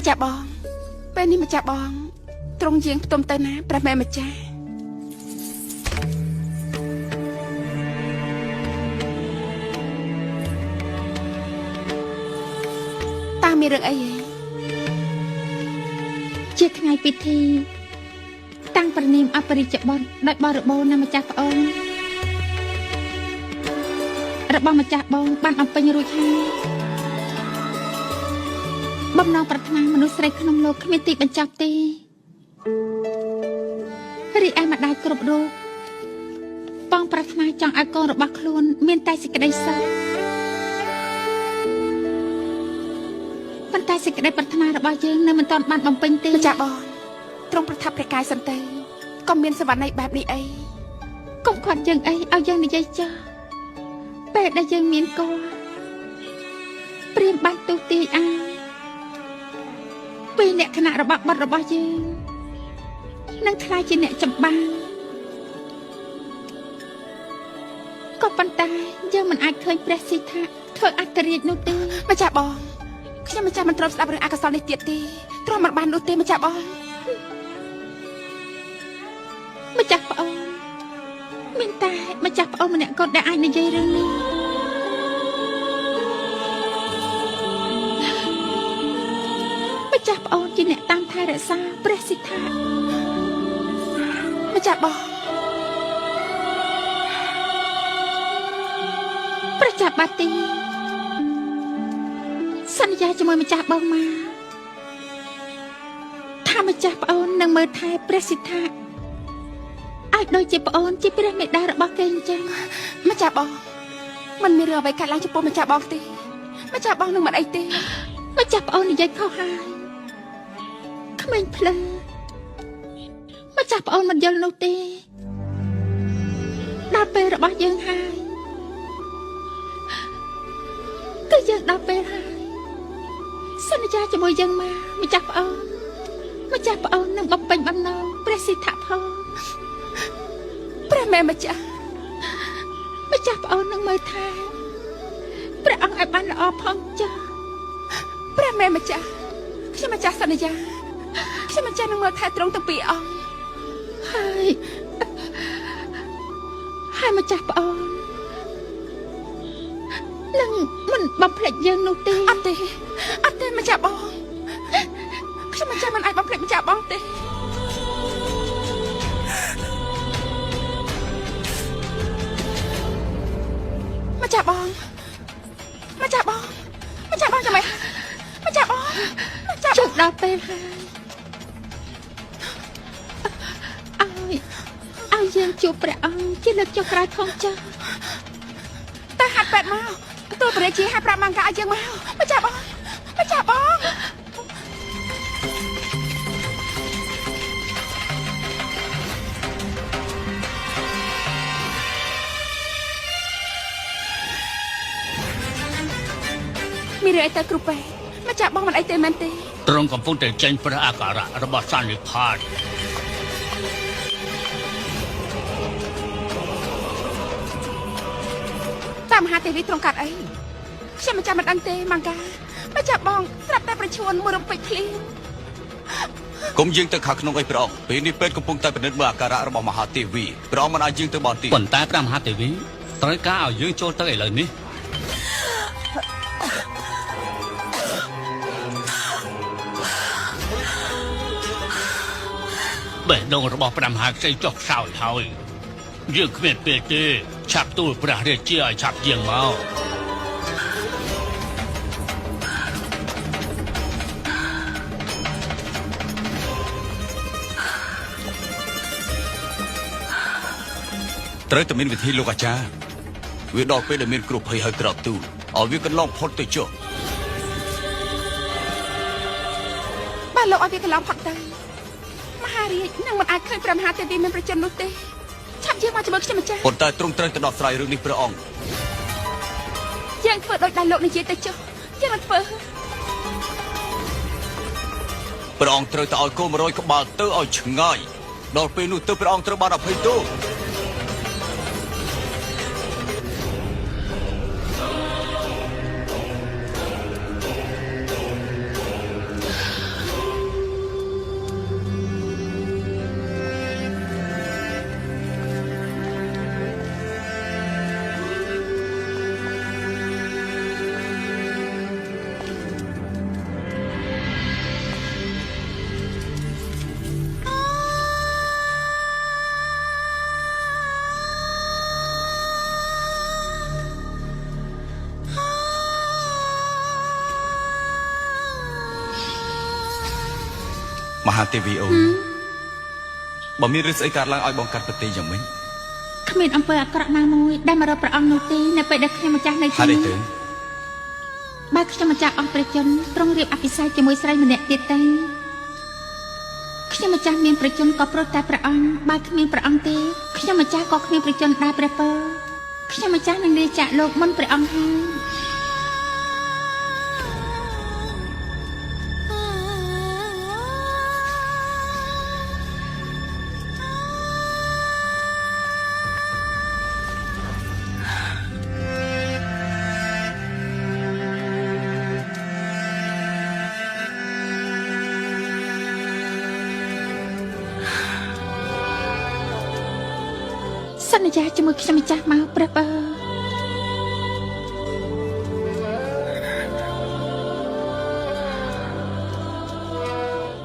ម្ចាស់បងពេលនេះម្ចាស់បងទ្រង់យាងផ្ទុំទៅណាព្រះម៉ែម្ចាស់តាមានរឿងអីហ៎ជាថ្ងៃពិធីតាំងប្រណីមអបរិជ្ជបុត្រដោយបរិបូរណ៍ណាម្ចាស់ប្អូនរបស់ម្ចាស់បងបានអំពេញរួចហើយបំណងប្រាថ្នាមនុស្សស្រីក្នុងលោកគ្មានទីបញ្ចប់ទេរីឯម្ដាយគ្រប់រូបបងប្រាថ្នាចង់ឲ្យកូនរបស់ខ្លួនមានតែសេចក្តីសុខប៉ុន្តែសេចក្តីប្រាថ្នារបស់យើងនៅមិនទាន់បានបំពេញទេម្ចាស់បងទ្រង់ប្រថាប់ព្រះកាយសន្តិក៏មានសវណ្ណីបែបនេះអីកុំខាត់យើងអីឲ្យយើងនិយាយចោលពេលដែលយើងមានកូនព្រាមបានទូទាយឲ្យពីលក្ខណៈរបស់បុត្ររបស់យើងនឹងខ្លាចជាអ្នកចម្បាំងក៏ប៉ុន្តែយើងមិនអាចឃើញព្រះសិទ្ធៈធ្វើអត្តរាជនោះទេម្ចាស់បងខ្ញុំម្ចាស់មិនទ្រាំស្ដាប់រឿងអកុសលនេះទៀតទេទ្រាំមិនបាននោះទេម្ចាស់បងម្ចាស់ប្អូនមានតែម្ចាស់ប្អូនម្នាក់គាត់ដែលអាចនិយាយរឿងនេះម្ចាស់ប្អូនជាអ្នកតាមថែរក្សាព្រះសិទ្ធៈម្ចាស់បងប្រជាបាទីសន្យាជាមួយម្ចាស់បងមកថាម្ចាស់ប្អូននឹងមើលថែព្រះសិទ្ធៈឲ្យដូចជាប្អូនជាព្រះមេដារបស់គេអញ្ចឹងម្ចាស់បងមិនមានរឿងអ្វីកើតឡើងចំពោះម្ចាស់បងទេម្ចាស់បងនឹងមិនអីទេម្ចាស់ប្អូននិយាយខុសហើយក្មេងភ្លើម្ចាស់ប្អូនមិនយល់នោះទេដល់ពេលរបស់យើងហើយគឺយើងដល់ពេលហើយសន្យាជាមួយយើងមកម្ចាស់ប្អូនម្ចាស់ប្អូននឹងបំពេញបំណងព្រះសិទ្ធៈផងព្រះម៉ែម្ចាស់ប្អូននឹងមើលថែព្រះអង្គឲ្យបានល្អផងចាព្រះម៉ែម្ចាស់ខ្ញុំម្ចាស់សន្យាខ្ញុំម្ចាស់នឹងមើលថែទ្រង់ទាំងពីរអង្គហើយម្ចាស់ប្អូននឹងមិនបំភ្លេចយើងនោះទេអត់ទេម្ចាស់បងខ្ញុំម្ចាស់មិនអាចបំភ្លេចម្ចាស់បងទេម្ចាស់បងចាំមិនម្ចាស់បងជិតដល់ពេលហើយឲ្យយើងជួបព្រះអង្គជាលើកចុះក្រោយផងចាតែហាត់ពេទ្យមកទូលព្រះរាជាឲ្យប្រាប់ម៉ាំងកាឲ្យយើងមកម្ចាស់បងមានរឿងអីទៅគ្រូពេទ្យម្ចាស់បងមិនអីទេមែនទេទ្រង់កំពុងតែចេញព្រះអាការៈរបស់សន្និផាតតាមមហាទេវីទ្រង់កាត់អីខ្ញុំម្ចាស់មិនដឹងទេម៉ាំងកាម្ចាស់បងស្រាប់តែប្រឈួនមួយរំពេចភ្លៀងគុំយើងទៅខាងក្នុងអីព្រះអង្គពេលនេះពេទ្យកំពុងតែពិនិត្យមើលអាការៈរបស់មហាទេវីព្រះអង្គមិនអាចយើងទៅបានទេប៉ុន្តែព្រះមហាទេវីត្រូវការឲ្យយើងចូលទៅឥឡូវនេះបេះដូងរបស់ព្រះមហាក្សត្រចុះខ្សោយហើយយើងគ្មានពេលទេឆាប់ទូលព្រះរាជាឲ្យឆាប់យាងមកត្រូវតែមានវិធីលោកអាចារ្យវាដល់ពេលដែលមានគ្រោះភ័យហើយក្រោកទូលឲ្យវាកន្លងផុតទៅចុះបាទលោកឲ្យវាកន្លងផុតទៅមហារាជនឹងមិនអាចឃើញព្រះមហាទេវីមានប្រជញ្ញនោះទេឆាប់យើងមកជាមួយខ្ញុំម្ចាស់ប៉ុន្តែទ្រង់ត្រូវទៅដោះស្រាយរឿងនេះព្រះអង្គយើងធ្វើដូចដែលលោកនិយាយទៅចុះយើងនឹងធ្វើព្រះអង្គត្រូវតែឲ្យកូន100ក្បាលទៅឲ្យឆ្ងាយដល់ពេលនោះទៅព្រះអង្គត្រូវបានអភ័យទោស ហាទេវីអូនបើមានរឿងស្អីកើតឡើងឲ្យបងកាត់ប្រទេសយ៉ាងម៉េច គ្មានអំពើអាក្រក់ណាមួយដែលមករកព្រះអង្គនោះទេនៅពេលដែលខ្ញុំម្ចាស់នៅ ហេតុអីទៅ បើខ្ញុំម្ចាស់អស់ព្រះជន្មទ្រង់រៀបអភិសេកជាមួយស្រីម្នាក់ទៀតទៅខ្ញុំម្ចាស់មានព្រះជន្មក៏ប្រត់តែព្រះអង្គបើគ្មានព្រះអង្គទេខ្ញុំម្ចាស់ក៏គ្មានព្រះជន្មដែរព្រះពរខ្ញុំម្ចាស់នឹងលាចាកលោកមុនព្រះអង្គហើយ សន្យាជាមួយខ្ញុំម្ចាស់មកព្រះបើ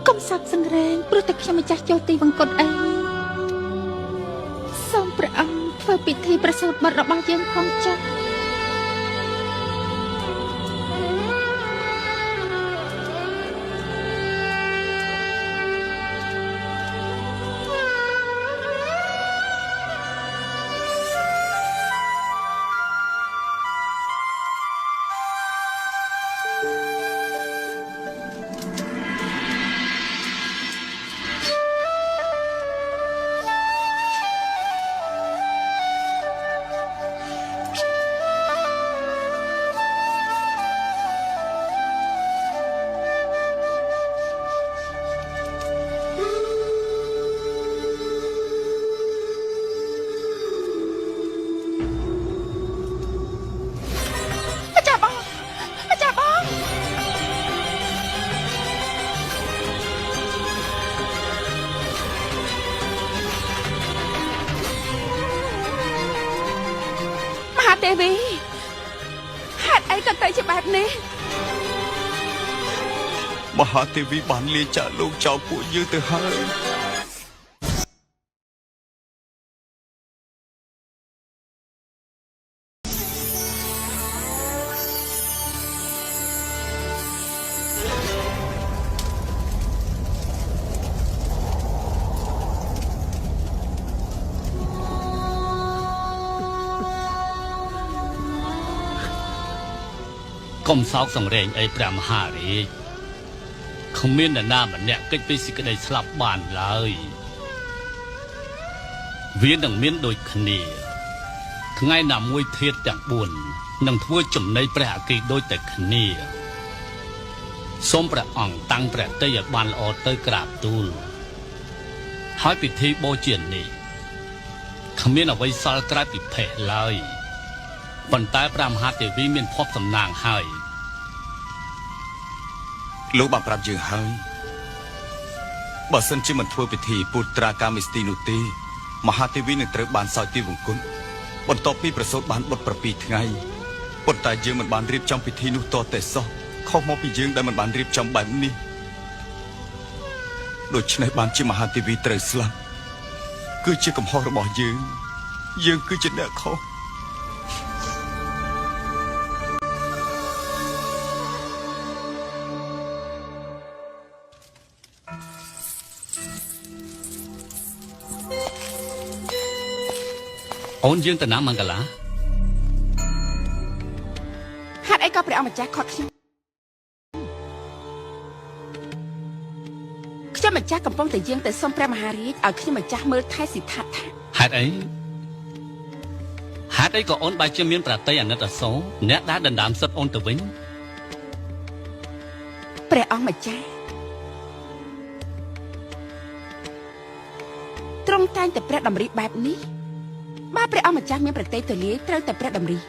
កុំសាប់សង្រេងព្រោះតែខ្ញុំម្ចាស់ចូលទីវង្គតអីសូមព្រះអង្គធ្វើពិធីប្រសូតបុត្ររបស់យើងផងចាស់ ទេវីហេតុអីក៏ទៅជាបែបនេះ មហាទេវីបានលាចាកលោកចោលពួកយើងទៅហើយ កុំសោកសង្រេងអីព្រះមហារាជគ្មាននរណាម្នាក់គេចពីសេចក្តីស្លាប់បានឡើយវានឹងមានដូចគ្នាថ្ងៃណាមួយធាតុទាំង4នឹងធ្វើចំណីព្រះអគ្គីដូចតែគ្នាសូមព្រះអង្គតាំងព្រះតីឲ្យបានល្អទៅក្រាបទូលហើយពិធីបូជានេះគ្មានអ្វីសល់ក្រៅពីភេទឡើយប៉ុន្តែព្រះមហាទេវីមានភ័ព្វសំណាងហើយ លោកបានប្រាប់យើងហើយបើសិនជាមិនធ្វើពិធីពុត្រាកាមិស្ទីនោះទេមហាទេវីនឹងត្រូវបានសោយទីវង្គតបន្ទាប់ពីប្រសូតបានបុត្រ7ថ្ងៃប៉ុន្តែយើងមិនបានរៀបចំពិធីនោះតតែសោះខុសមកពីយើងដែលមិនបានរៀបចំបែបនេះដូច្នេះបានជាមហាទេវីត្រូវស្លាប់គឺជាកំហុសរបស់យើងគឺជាអ្នកខុស អូនយើងទៅណាមង្គលា ហេតុអីក៏ព្រះអង្គម្ចាស់ខត់ខ្ញុំម្ចាស់កំពុងតែយាងទៅសុំព្រះមហារាជឲ្យខ្ញុំម្ចាស់មើលថែសិដ្ឋាថា ហេតុអីក៏អូនបែរជាមានប្រតិយអាណិតអាសូរអ្នកដែលដណ្ដើមសិទ្ធអូនទៅវិញ ព្រះអង្គម្ចាស់ទ្រង់តែងតែព្រះតម្រិះបែបនេះ បើព្រះអង្គម្ចាស់មានប្រតិយទូលាយត្រូវតែព្រះតម្រិះ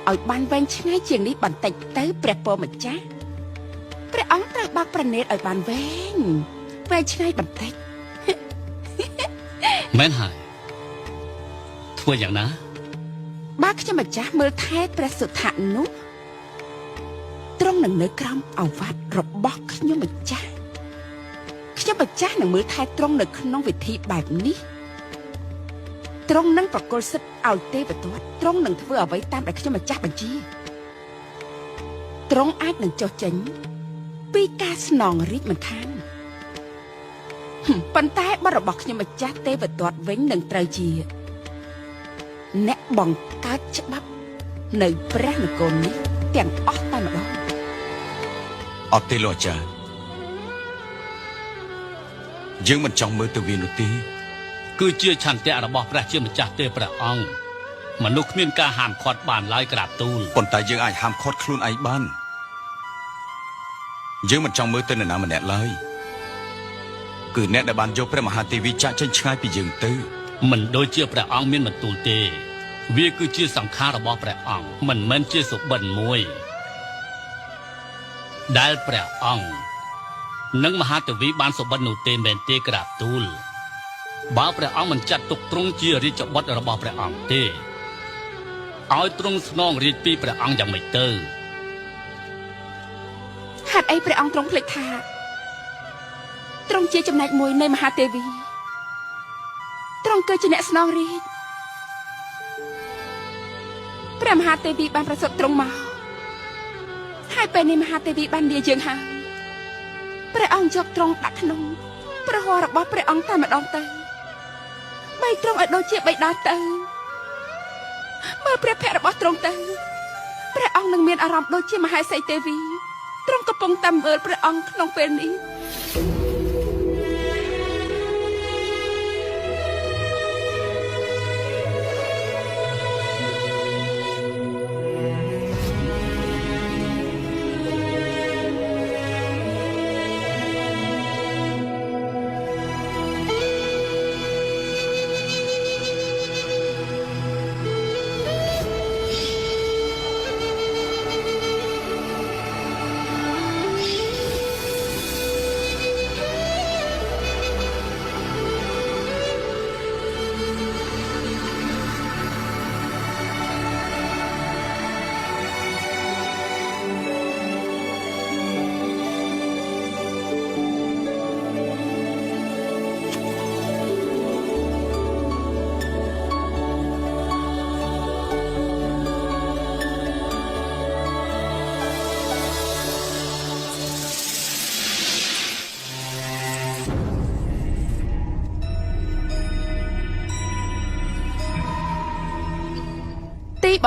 ឲ្យបានវែងឆ្ងាយជាងនេះបន្តិចទៅព្រះពរម្ចាស់ព្រះអង្គត្រូវបើកប្រណេតឲ្យបានវែងឆ្ងាយបន្តិច មែនហើយធ្វើយ៉ាងណា បើខ្ញុំម្ចាស់មើលថែព្រះសុថៈនោះទ្រង់នឹងនៅក្រោមអវត្តរបស់ខ្ញុំម្ចាស់នឹងមើលថែទ្រង់នៅក្នុងវិធីបែបនេះទ្រង់នឹងប្រគល់សិទ្ធឲ្យទេវទត្តទ្រង់នឹងធ្វើអ្វីតាមដែលខ្ញុំម្ចាស់បញ្ជាទ្រង់អាចនឹងចុះចេញពីការស្នងរាជមិនខាន ប៉ុន្តែបទរបស់ខ្ញុំម្ចាស់ទេវទត្តវិញនឹងត្រូវជាអ្នកបង្កើតច្បាប់នៅព្រះនគរនេះទាំងអស់តែម្ដងអត់ទេលោកអាចារ្យយើងមិនចង់មើលទៅវានោះទេគឺជាឆន្ទៈរបស់ព្រះជាម្ចាស់ទេព្រះអង្គមនុស្សគ្មានការហាមឃាត់បានឡើយក្រាបទូលប៉ុន្តែយើងអាចហាមឃាត់ខ្លួនឯងបានយើងមិនចង់មើលទៅនរណាម្នាក់ឡើយគឺអ្នកដែលបានយកព្រះមហាទេវីចាក់ចេញឆ្ងាយពីយើងទៅមិនដូចជាព្រះអង្គមានបន្ទូលទេវាគឺជាសង្ខាររបស់ព្រះអង្គមិនមែនជាសុបិនមួយដែលព្រះអង្គនិងមហាទេវីបានសុបិននោះទេមែនទេក្រាបទូលបើព្រះអង្គមិនចាត់ទុកទ្រង់ជារាជបុត្ររបស់ព្រះអង្គទេឲ្យទ្រង់ស្នងរាជពីព្រះអង្គយ៉ាងម៉េចទៅហេតុអីព្រះអង្គទ្រង់ភ្លេចថាទ្រង់ជាចំណែកមួយនៃមហាទេវីទ្រង់គឺជាអ្នកស្នងរាជព្រះមហាទេវីបានប្រសូតទ្រង់មកហើយពេលនេះមហាទេវីបានលាយើងហើយព្រះអង្គយកទ្រង់ដាក់ក្នុងប្រហររបស់ព្រះអង្គតែម្ដងទៅបីទ្រង់ឲ្យដូចជាបិតាទៅមើលព្រះភ័ក្ត្ររបស់ទ្រង់ទៅព្រះអង្គនឹងមានអារម្មណ៍ដូចជាមហេសីទេវីទ្រង់កំពុងតែមើលព្រះអង្គក្នុងពេលនេះ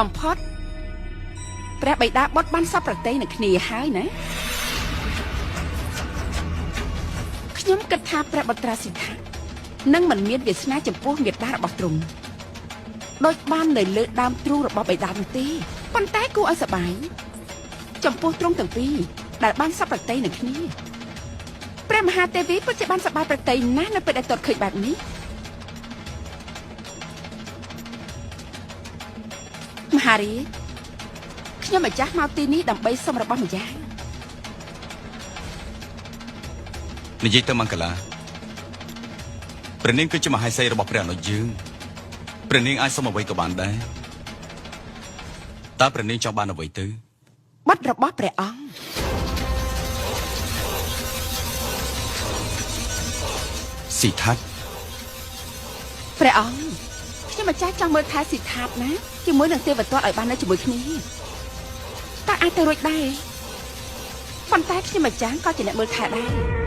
បំផុតព្រះបិតាបុត្របានសពប្រតិនឹងគ្នាហើយណាខ្ញុំគិតថាព្រះបុត្រាសិទ្ធៈនឹងមិនមានវាសនាចំពោះមេត្តារបស់ទ្រង់ដូចបាននៅលើដើមទ្រូងរបស់បិតានោះទេប៉ុន្តែគួរឲ្យសប្បាយចំពោះទ្រង់ទាំងពីរដែលបានសពប្រតិនឹងគ្នាព្រះមហាទេវីពិតជាបានសប្បាយប្រតិណាស់នៅពេលដែលទតឃើញបែបនេះមហារាជខ្ញុំម្ចាស់មកទីនេះដើម្បីសុំរបស់ម្ចាស់និយាយទៅមង្គលាព្រះនាងគឺជាមហេសីរបស់ព្រះអនុយើងព្រះនាងអាចសុំអ្វីក៏បានដែរតើព្រះនាងចង់បានអ្វីទៅបុត្ររបស់ព្រះអង្គស៊ីថាតព្រះអង្គខ្ញុំម្ចាស់ចង់មើលថែស៊ីថាតណាជាមួយនឹងទេវទត្តឲ្យបាននៅជាមួយគ្នាតើអាចទៅរួចដែរប៉ុន្តែខ្ញុំម្ចាស់ក៏ជាអ្នកមើលថែដែរ